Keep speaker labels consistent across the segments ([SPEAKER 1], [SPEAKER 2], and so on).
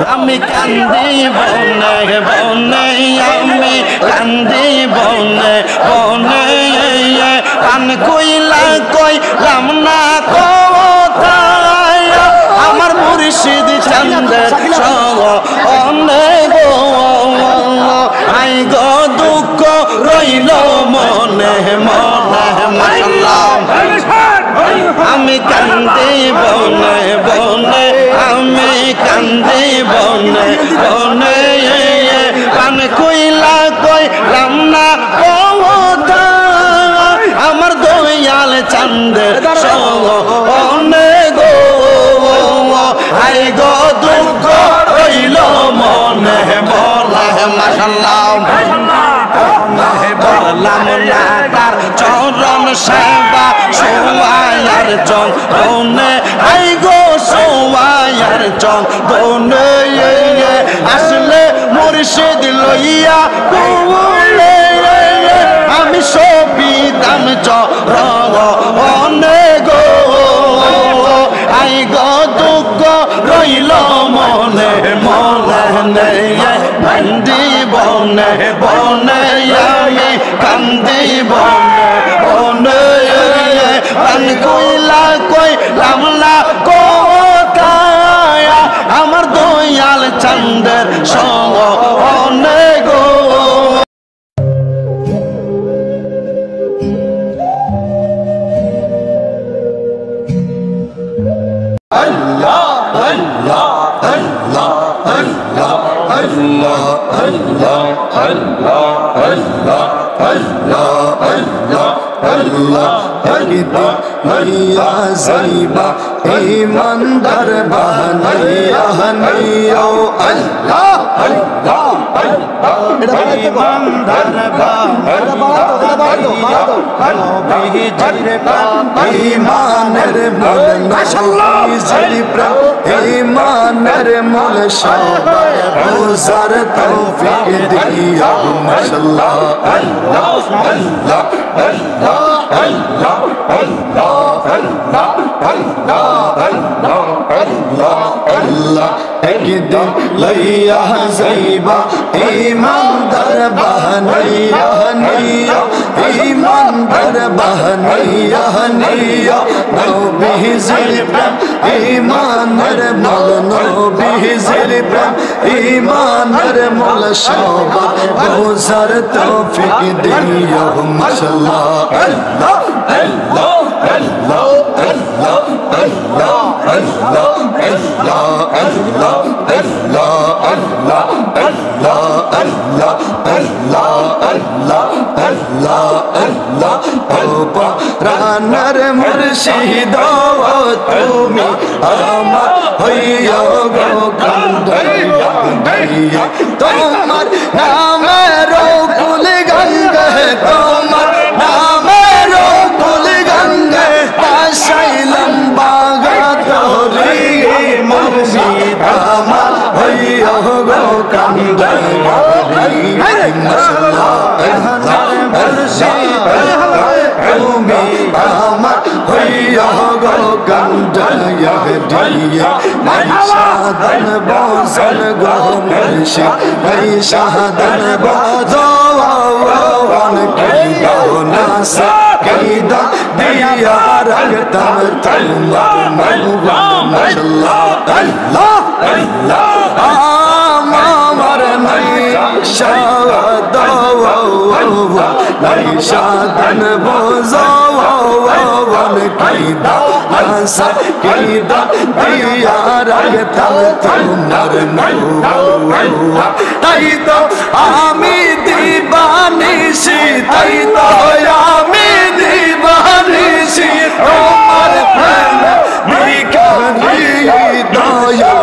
[SPEAKER 1] আমি কান্দি বনে বনে আমি কান্দি বনে বনে পান কইলা কইলাম না কোথায় আমার মুর্শিদ চাঁদের সনে গো আই গো দুঃখ রইল মনে মনে মাশাআল্লাহ আমি কান্দি বনে বনে আমি কান্দি বনে বনে পান কইলা কইলাম না কোথায় আমার দয়াল চাঁদের সনে গো আই গো দুঃখ রইল মনে মনে মাশাআল্লাহ বললাম না তার চরণ সেবা সোয়ায়ার চরণে আই গো সোয়ায়ার চরণে আসলে মুর্শিদ লইয়া বলে আমি সবিতাম চরণে গো আই গো দুঃখ রইল মনে মনে কান্দি বনে বনে আমি কান্দি বনে বনে পান কইলা কইলাম না কোথায় আমার দয়াল চাঁদের সনে গো আল্লাহ আল্লাহ আল্লাহ আল্লাহ আল্লাহ আল্লাহ আল্লাহ আল্লাহ আল্লাহ আল্লাহ আল্লাহ হরিদা মাইয়া যাইবা ইমানদার বানাইয়া হানিও আল্লাহ আল্লাহ আল্লাহ ইমানদার বানাইয়া নবী জিরবা ইমানের মূল মাশাআল্লাহ জিরবা ইমানের মূল সবাই রোজার তৌফিক দিও মাশাআল্লাহ আল্লাহ আল্লাহ আল্লাহ Allah, Allah, Allah, Allah, Allah, Allah, Allah. একদিন লইয়া যাইবা ইমানদার বানাইয়া নিয়া ইমানদার বানাইয়া নিয়া নবীজির প্রেম ইমানের মূল নবীজির প্রেম ইমানের মূল সবাই রোজার তৌফিক দিও মাশাআল্লাহ আল্লাহ আল্লাহ আল্লাহ আল্লাহ আল্লাহ আল্লাহ আল্লাহ আল্লাহ আল্লাহ আল্লাহ আল্লাহ আল্লাহ আল্লাহ আল্লাহ আল্লাহ আল্লাহ ওপা রানার মুর্শিদ তুমি আমার হইয়া গো কান্দাইয়া গাইয়া তোমার নামের কুল গঙ্গা তোমার নামের কুল গঙ্গা পাশাইলাম বাগা তোরি মুর্শিদ আমার হইয়া গো কান্দাইয়া মাশাআল্লাহ মুর্শিদ তুমি আমার হইয়া গো কান্দাইয়া দিয়া শাহাদান বজল গো মুর্শিদ শাহাদান বজওয়ান কিয়া নাসা কিদা দিয়া রাগতাম তোমার মনওয়ান মাশাআল্লাহ আল্লাহ আল্লাহ আমার নাই শাহাদান বজওয়ান কিদা নাসা কিদা দিয়া রাগতাম তোমার মনওয়ান তাই তো আমি দিবানিশি তাই তো আমি দিবানিশি তোমার প্রেম বিকারি দয়া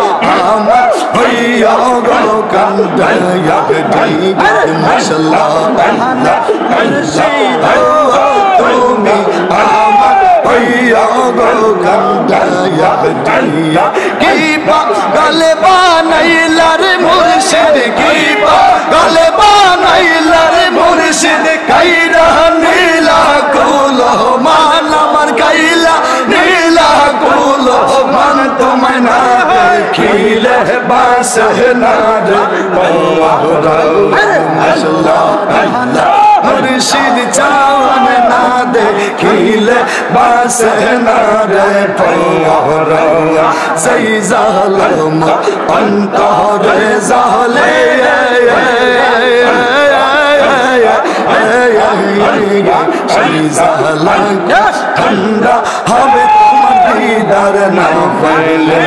[SPEAKER 1] আমার হইয়া গো কান্দাইয়া দিয়া মাশাআল্লাহ আল্লাহ আল্লাহ তুমি আমার হইয়া গো কান্দাইয়া দিয়া কি পাগল বানাইলা রে মুর্শিদ কি পাগল বানাইলা রে মুর্শিদ কাইরা নীলা কুল মান আমার কাইলা নীলা কুল মান তোমায় না দেখিলে বাস বাসনার মাশাআল্লাহ মুর্শিদ চাওন না দেখিলে বাসনার পরা সেই জালম অন্তরে জালে সেই জালাম ঠান্ডা হবে তোমার দিদার না পাইলে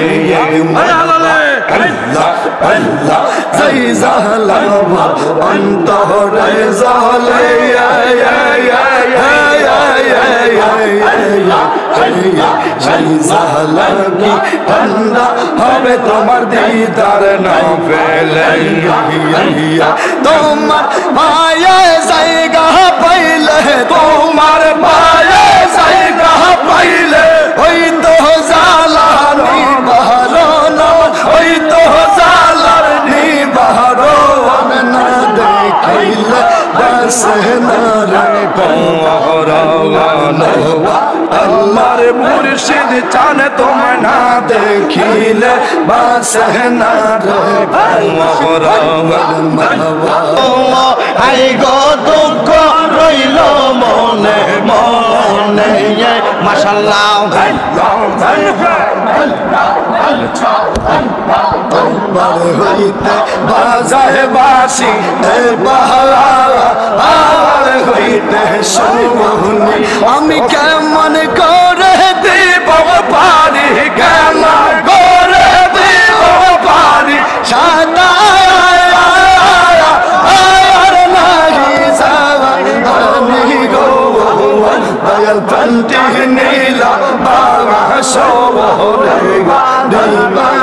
[SPEAKER 1] আল্লাহ আল্লাহ সেই জালাম অন্তরে জালে সেই জালাম ঠান্ডা হবে তোমার দিদার না পেলে তোমার মায়া জায়গা পাইলে তোমার মায়া জায়গা পাইলে ওই তো জালানি বাহারো ওই তো জালানি বাহারো না দেখিলে বাসনার আল্লাহর মুর্শিদ চান তোমায় না দেখিলে বাসনার আই গো দুঃখ রইল মনে মনে মাশাআল্লাহ হইতে বাজায় বাসি বাহার হইতে শুনি আমি কেমন করে দিব পারি কেমন করে দিব পারি সাদা Panti nila bawa shawara diba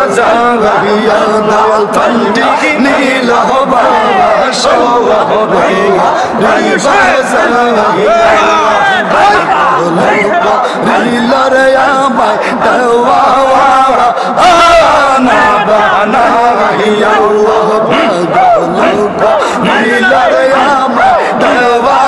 [SPEAKER 1] zahiya dal panti nila bawa shawara diba zahiya nila ya bai dawa ana bana ya Allah baga nila ya bai dawa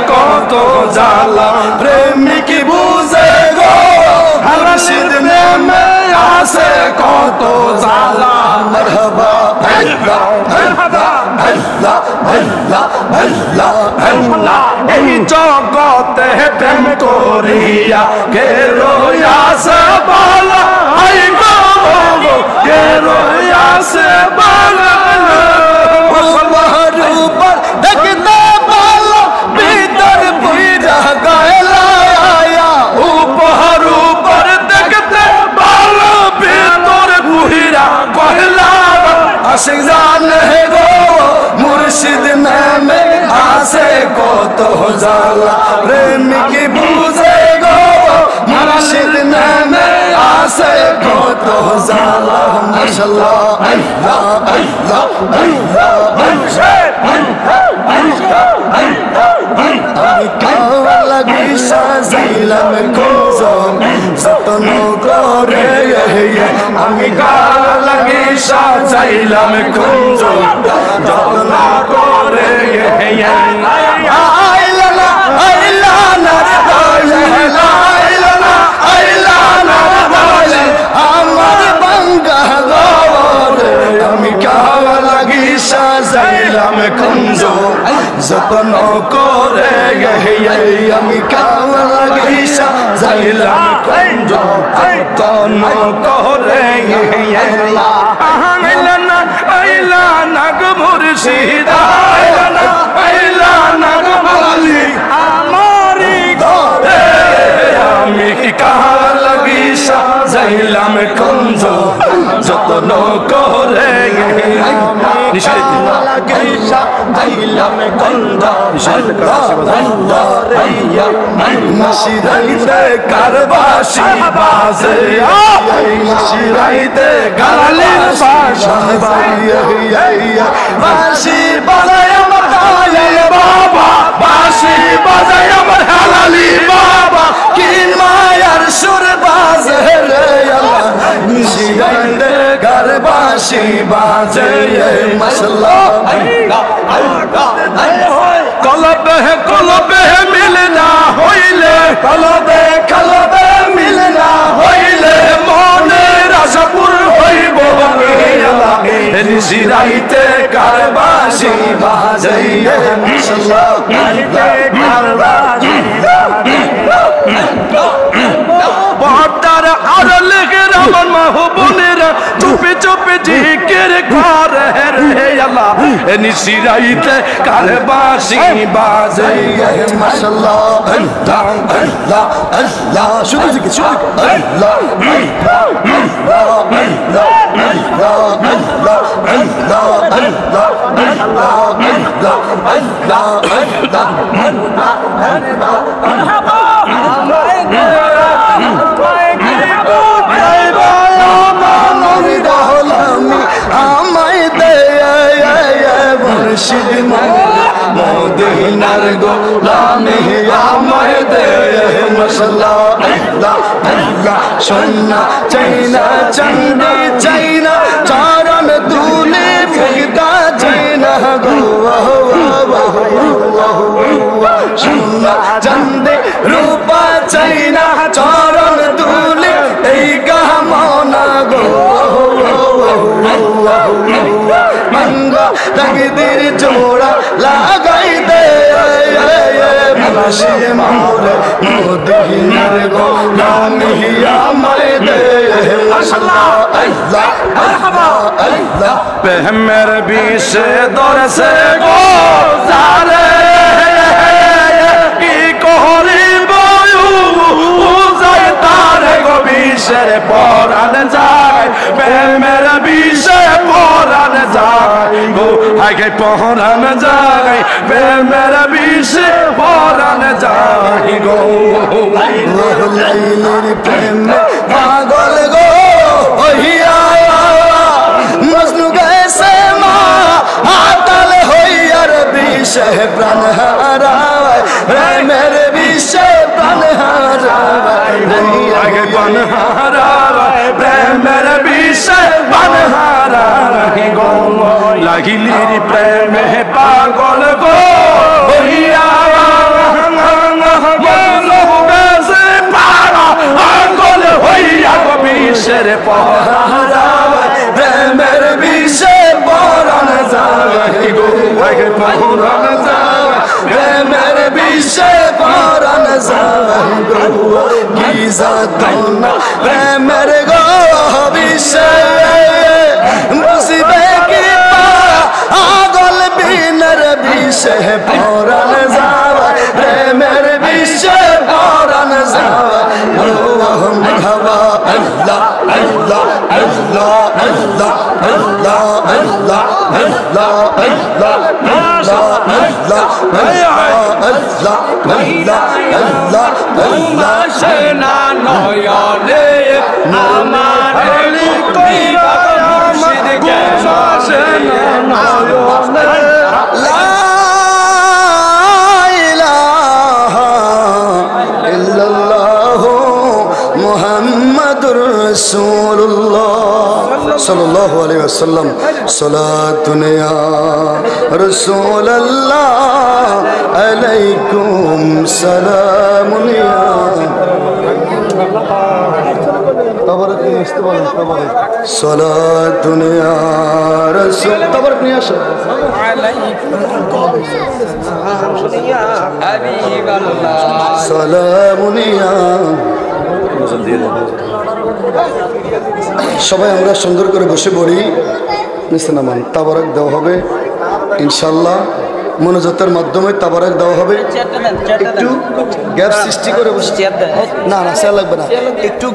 [SPEAKER 1] কত জালা প্রেমিক বুঝে গো মুর্শিদ নেমে আসে কত জালা মারহাবা আল্লাহ আল্লাহ আল্লাহ আল্লাহ আল্লাহ আল্লাহ এই জগতে প্রেম করিয়া কে রয়াসে বালা আই গো কে রয়াসে বালা উপর দেখতে আশিক জানে গো মুর্শিদ নামে আসে কত জালা প্রেমিক বুঝে গো মুর্শিদ নামে আসে কত জালা মাশাআল্লাহ আল্লাহ আল্লাহ আমি কাওয়া লাগি সাজাইলাম কুঞ্জম যতন করে আমি কাওয়া লাগি সাজাইলাম কুঞ্জম যতন করে আইলানা আইলানা আইলানা আইলানা আমার বাঙ্গা গরে আমি কাওয়া লাগি সাজাইলাম কুঞ্জম যতন করে আমি কাওয়া লাগি সাজাইলাম কুঞ্জম যতন করে আইলানা আইলানা গো মুর্শিদ আইলানা আইলানা গো মালিক আমারি ঘরে আইলাম গন্ধ শিরাইতে কারবাসি বাজে শিরাইতে গালালির বাঁশি বাজায় আমার হালালি বাবা বাঁশি বাজায় আমার হালালি বাবা কিন মায়ার সুর বাজে রে আল্লাহ শিরাইতে কারবাসি বাজে মাশাআল্লাহ কলবে মিলনা হইলে কলবে মিলনা হইলে মনের আশাপুর হইব শিরাইতে কারবাসি বাজাইয়ে মাশাআল্লাহ পর্দার আড়াল রমন মাহবুবেরা চুপে চুপে জিকির করে রে আল্লাহ শিরাইতে কারবাসি বাজাইয়ে মাশাআল্লাহ আল্লাহ আল্লাহ আল্লাহ শুধু জিকির শুধু আল্লাহ মুর্শিদ মদিনার গোলামি আমায় দে মাশাআল্লাহ আল্লাহ আল্লাহ সোনা চাইনা চাঁদি চাইনা চরণ দুলে ফিদা চাইনা গো সোনা চাঁদি রূপা চাইনা চরণ দুলে এই কামনা গো মঙ্গা তকদীর জোড়া লাগাই দে মুর্শিদ মোরে মদিনার গোলামি আমায় দে মাশাআল্লাহ আল্লাহ মারহাবা আল্লাহ প্রেমের বিষে দরসে গো জারে কি করিব উজাই তার গো বিষের পরাণ যায় প্রেমের বিষে পরাণ যায় গো আগে পরাণ যায় প্রেমের বিষে পরাণ যায় গো লাইলির প্রেমে পাগল গো ওহিয়া মজনু গেছে মা আতাল হইয়ার বিষে প্রাণ হারায় প্রেমের বিষে প্রাণ হারায় আগে প্রাণ হারায় প্রেমের বিষে প্রাণ হারায় গো লাগিলির প্রেমে পাগল গো ওহিয়া পাগল হইয়া গো বিষের পরায় প্রেমের বিষে পরাণ যায় গো আগে পরাণ যায় প্রেমের বিষে পরাণ যায় গো কি যাতনা প্রেমের গো বিষে মুসিবে কি পাগল বিনের বিষে পরাণ যায় প্রেমের বিষে পরাণ যায় মারহাবা আল্লাহ আল্লাহ আল্লাহ আল্লাহ আল্লাহ আল্লাহ আল্লাহ আল্লাহ আল্লাহ আল্লাহ আল্লাহ আল্লাহ আল্লাহ আল্লাহ সেনা নয়নে আমার কইবা মুর্শিদ কে সেনা নয়নে লা ইলাহা ইল্লাল্লাহ মুহাম্মাদুর রাসূলুল্লাহ সাল্লাল্লাহু আলাইহি ওয়াসাল্লাম সালাতুন ইয়া রাসূলুল্লাহ আলাইকুম সালামুন ইয়া তাবারাক নিয়ে আসতে বলেন তাবারাক সালাতুন ইয়া রাসূল তাবারাক নিয়ে আসো সালামুন ইয়া সবাই আমরা সুন্দর করে বসে পড়ি নিচে নামান তাবারাক দেওয়া হবে ইনশাআল্লাহ মনোজাতের মাধ্যমে তাবারাক দেওয়া হবে একটু গ্যাপ সৃষ্টি করে বসে না না সে লাগবে না একটু